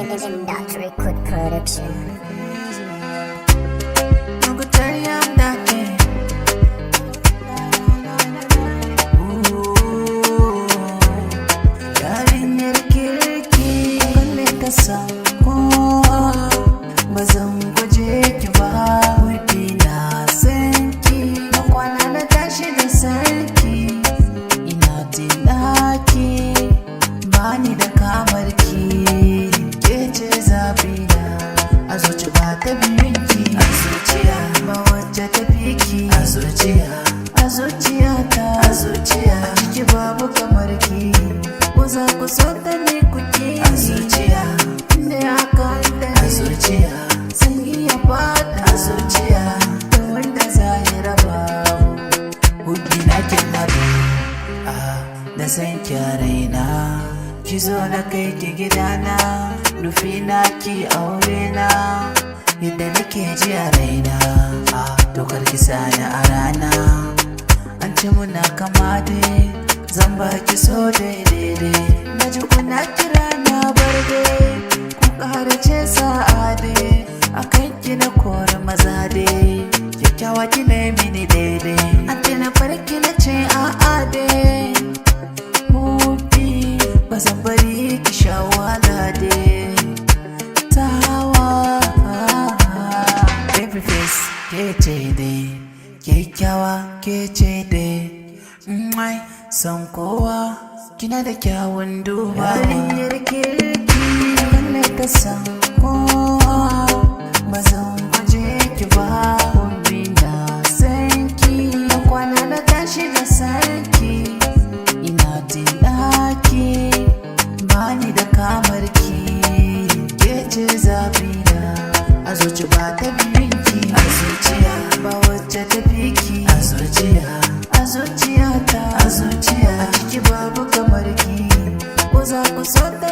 Legendary Record Production. Bazan guje ki ba, wudi na san ki, kwana na tashi da sarki, ina tilaki, bani da kamar ki, ke ce zabi na, a zuci ba ta biyun ki, a zuciya ba wacce ta fi ki, a zuciya, a zuciya ta, a zuciya, a ciki babu kamar ki, ko za ku so ta ne kuke, a zuciya, inda ya kanta ne, a zuciya. A zuciya da wanda za ya raba hudi na kin haɗu da san raina, ki zo na kai ki gidana, nufi na ki aure na, yadda nake ji a raina to karki sani a rana, an ce muna kama dai zan baki so daidai, na ji kuna kira na barde ku ƙara ce sa'ade a kan ki na kore maza dai, kyakkyawa ki na mini daidai, an ce na farki na ce a'a dai, mubi ba zan bari ki sha wahala dai, tawa baby face ke ce dai, kyakkyawa ke ce dai, mai son kowa kina da kyawun duba, yarinyar kirki kalle ta san kowa, bazan guje ki ba, hobi na san ki, kwana na tashi da sarki, ina tilaki, bani da kamar ki, ke ce zabi na, a zuci ba ta biyun ki, a zuciya ba wacce ta fi ki, a zuciya, a zuciya ta, a zuciya, a ciki babu kamar ki, ko za ku so ta